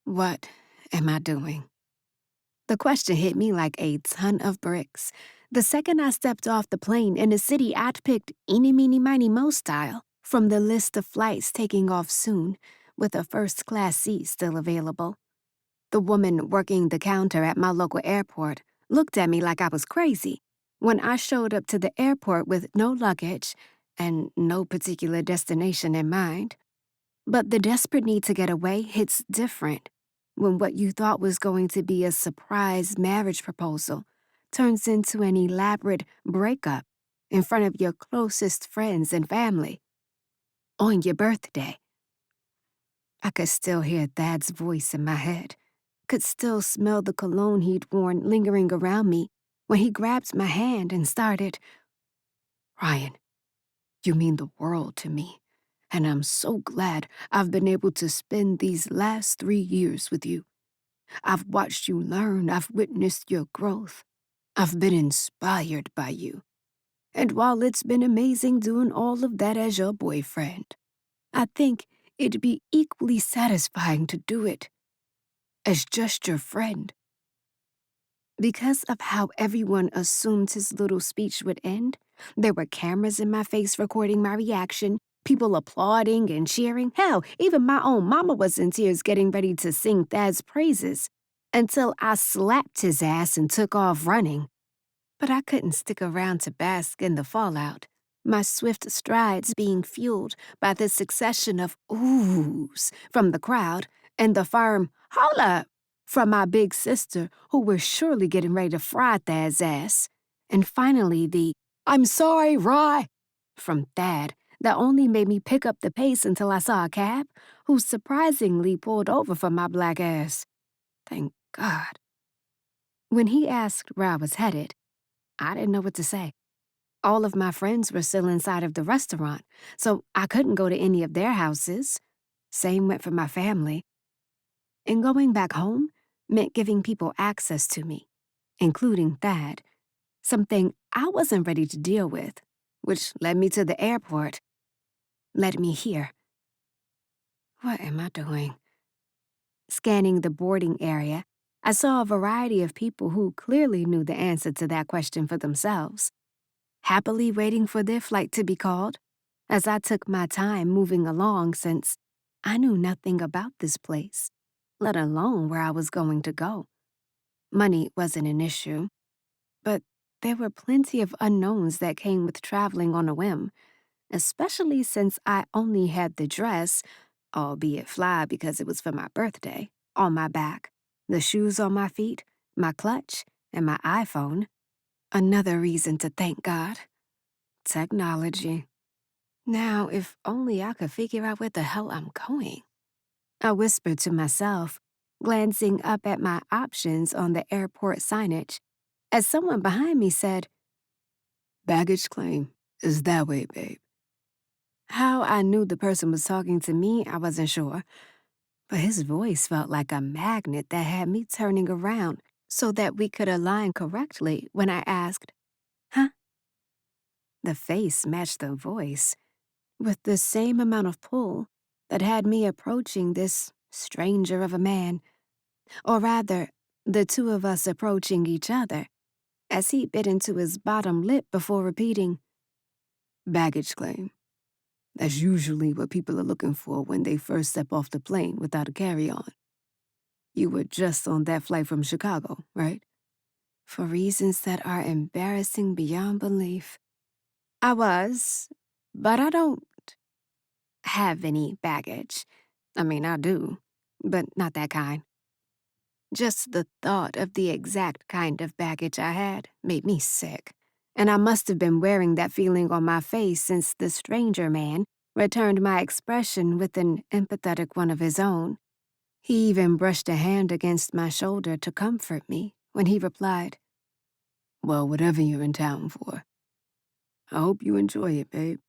What am I doing? The question hit me like a ton of bricks. The second I stepped off the plane in a city I'd picked eeny, meeny, miny, mo style from the list of flights taking off soon, with a first-class seat still available. The woman working the counter at my local airport looked at me like I was crazy when I showed up to the airport with no luggage and no particular destination in mind. But the desperate need to get away hits different when what you thought was going to be a surprise marriage proposal turns into an elaborate breakup in front of your closest friends and family on your birthday. I could still hear Thad's voice in my head, could still smell the cologne he'd worn lingering around me when he grabbed my hand and started, "Ryan, you mean the world to me, and I'm so glad I've been able to spend these last 3 years with you. I've watched you learn, I've witnessed your growth, I've been inspired by you. And while it's been amazing doing all of that as your boyfriend, I think it'd be equally satisfying to do it as just your friend." Because of how everyone assumed his little speech would end, there were cameras in my face recording my reaction, people applauding and cheering. Hell, even my own mama was in tears getting ready to sing Thad's praises until I slapped his ass and took off running. But I couldn't stick around to bask in the fallout, my swift strides being fueled by the succession of oohs from the crowd and the firm "hold up" from my big sister, who was surely getting ready to fry Thad's ass, and finally the "I'm sorry, Rye" from Thad that only made me pick up the pace until I saw a cab, who surprisingly pulled over for my black ass. Thank God. When he asked where I was headed, I didn't know what to say. All of my friends were still inside of the restaurant, so I couldn't go to any of their houses. Same went for my family. And going back home meant giving people access to me, including Thad, something I wasn't ready to deal with, which led me to the airport, led me here. What am I doing? Scanning the boarding area, I saw a variety of people who clearly knew the answer to that question for themselves, happily waiting for their flight to be called, as I took my time moving along since I knew nothing about this place, let alone where I was going to go. Money wasn't an issue, but there were plenty of unknowns that came with traveling on a whim, especially since I only had the dress, albeit fly because it was for my birthday, on my back, the shoes on my feet, my clutch, and my iPhone. Another reason to thank God. Technology. Now, if only I could figure out where the hell I'm going. I whispered to myself, glancing up at my options on the airport signage, as someone behind me said, "Baggage claim is that way, babe." How I knew the person was talking to me, I wasn't sure, but his voice felt like a magnet that had me turning around so that we could align correctly when I asked, "Huh?" The face matched the voice, with the same amount of pull that had me approaching this stranger of a man, or rather, the two of us approaching each other, as he bit into his bottom lip before repeating, "Baggage claim. That's usually what people are looking for when they first step off the plane without a carry-on. You were just on that flight from Chicago, right?" For reasons that are embarrassing beyond belief. I was, but I don't have any baggage. I mean, I do, but not that kind. Just the thought of the exact kind of baggage I had made me sick, and I must have been wearing that feeling on my face since the stranger man returned my expression with an empathetic one of his own. He even brushed a hand against my shoulder to comfort me when he replied, "Well, whatever you're in town for, I hope you enjoy it, babe."